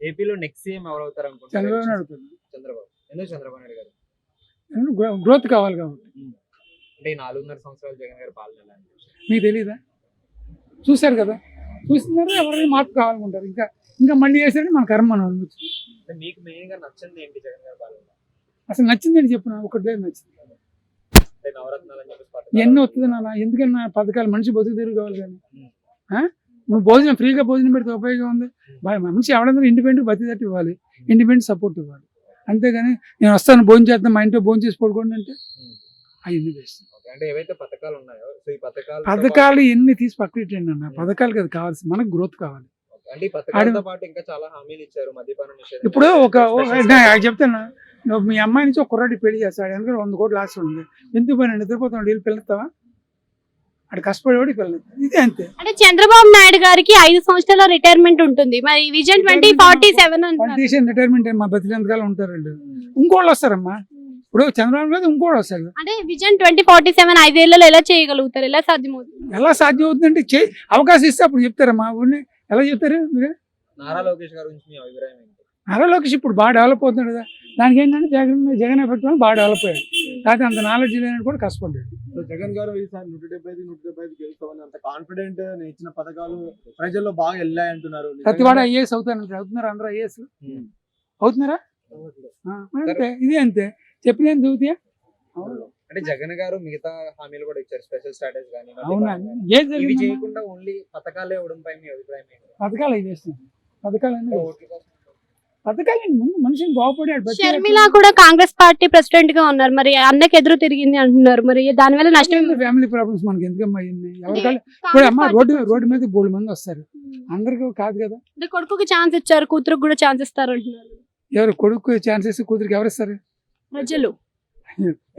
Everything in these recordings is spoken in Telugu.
ఏపీలో నెక్స్ట్ సీఎం ఎవరు అవుతారు అనుకుంటున్నారు? చంద్రబాబు నాయుడు అవుతాడు. చంద్రబాబు. ఎందుకు చంద్రబాబు నాయుడు గారు? గ్రోత్ కావాలి కాబట్టి. అంటే ఈ 4.5 సంవత్సరాలు జగన్ గారి పాలన ఎలా అనిపించింది? మీకు తెలియదా? చూశారు కదా, చూస్తున్నారు. ఎవరైనా మార్పు కావాలనుకుంటారు. ఇంకా మళ్ళీ చేసేది మన కర్మ మనం అనుభవించాలి. అంటే మీకు మెయిన్ గా నచ్చింది ఏంటి జగన్ గారి పాలన? అసలు నచ్చిందని చెప్పిన ఒకటి లేదు నచ్చింది. అంటే నవరత్నాలు అని చెప్పేసి ఎన్ని పథకాలు. వస్తుంది నాన్న, ఎందుకన్నా పథకాలు మనిషి బతుకు తిరుగు కావాలి కానీ నువ్వు భోజనం ఫ్రీగా భోజనం పెడితే ఉపయోగం ఉంది. మనిషి ఎవరైనా ఇండిపెండెంట్ బతిదట్టు ఇవ్వాలి, ఇండిపెండెంట్ సపోర్ట్ ఇవ్వాలి. అంతేగాని నేను వస్తాను భోజనం చేస్తాను మా ఇంట్లో భోజనం చేసి పడుకోండి అంటే అవన్నీ వేస్ట్. ఓకే. అంటే ఏవైతే పథకాలు ఉన్నాయో సో ఈ పథకాలు ఎన్ని తీసి పక్కనెట్టండి అన్న. పథకాలు కదా కావాల్సింది, మనకు గ్రోత్ కావాలి. అంటే ఈ పథకాలతో పాటు ఇంకా చాలా హామీలు ఇచ్చారు. మద్యపాన నిషేధం. ఇప్పుడు చెప్తాను, నువ్వు మీ అమ్మాయి నుంచి ఒక కుర్రాడి పెళ్లి చేస్తాడు, ఎందుకంటే 100 కోట్లు ఆస్తి ఉంది. ఎందుకు పని నిద్రపోతాడు, వీళ్ళు పిల్లతావా? అక్కడ కష్టపడేవాడు పిల్లలు. ఇదే అంతే. అంటే చంద్రబాబు నాయుడు గారికి 5 సంవత్సరాల రిటైర్మెంట్ ఉంటుంది, మరి విజన్ 2047 అంటున్నారు. పొలిటీషియన్ రిటైర్మెంట్ మా బతికేంతకాలం ఉంటారు వాళ్ళు. ఇంకోళ్ళు వస్తారమ్మా. ఇప్పుడు చంద్రబాబు గారు ఇంకోటి వస్తాడు. అంటే విజన్ 2047 5 ఏళ్లలో ఎలా చేయగలుగుతారు, ఎలా సాధ్యమవుతుంది? ఎలా సాధ్యం అవుతుందంటే అవకాశం ఇస్తే అప్పుడు చెప్తారమ్మా. ఊరిని ఎలా చెప్తారు మీరు? నారా లోకేష్ గారి గురించి మీ అభిప్రాయం ఏంటి? నారా లోకేష్ ఇప్పుడు బాగా డెవలప్ అవుతున్నాడు కదా. దానికి ఏంటంటే జగన్ ఎఫెక్ట్ వల్ల బాగా డెవలప్ అయ్యాడు. కాకపోతే అంత నాలెడ్జ్ లేని కూడా కష్టపడ్డాడు. జగన్ గారు ఈసారి 175 గెలుస్తామని అంత కాన్ఫిడెంట్ ఇచ్చిన పథకాలు ప్రజల్లో బాగా వెళ్ళాయి అంటున్నారు. ప్రతి వాడు ఐఏఎస్ అవుతున్నారు. అందరూ ఐఏఎస్ అవుతున్నారా? అంతే, ఇదే అంతే. చెప్పిన చదువుతాయా? అంటే జగన్ గారు మిగతా హామీలు కూడా ఇచ్చారు, స్పెషల్ స్టాటస్ కానీ. అవునా? ఇవి ఏది చేయకుండా ఓన్లీ పథకాలే ఇవ్వడం పై మీ అభిప్రాయం ఏంటి? పథకాలు అవి చేస్తున్నాం. పథకాలన్నీ ఓట్ల కోసం. పథకాలు ముందు మనిషిని బాగుపడాడు. షర్మిల కూడా కాంగ్రెస్ పార్టీ ప్రెసిడెంట్ గా ఉన్నారు, మరి అన్నకి ఎదురు తిరిగింది అంటున్నారు, మరి దానివల్ల నష్టం. ఫ్యామిలీ ప్రాబ్లమ్స్ మనకి ఎందుకమ్మా అయింది? ఎవరికాళ్ళు ఇప్పుడు అమ్మ రోడ్డు మీద 3 మంది వస్తారు, అందరికీ కాదు కదా. అంటే కొడుకుకి ఛాన్స్ ఇచ్చారు, కూతురుకు కూడా ఛాన్స్ ఇస్తారు అంటున్నారు. ఎవరు కొడుకు ఛాన్సెస్, కూతురికి ఎవరు ఇస్తారు? ప్రజలు.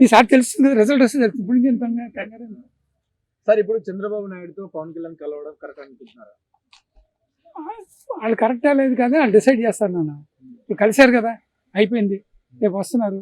ఈసారి తెలుస్తుంది కదా, రిజల్ట్ వస్తుంది. ఇప్పుడు కంగారు. సార్ ఇప్పుడు చంద్రబాబు నాయుడుతో పవన్ కళ్యాణ్ కలవడం కరెక్ట్ అనుకుంటున్నారా? వాళ్ళు కరెక్టా లేదు కదా, వాళ్ళు డిసైడ్ చేస్తారు నాన్న. ఇప్పుడు కలిశారు కదా, అయిపోయింది. రేపు వస్తున్నారు,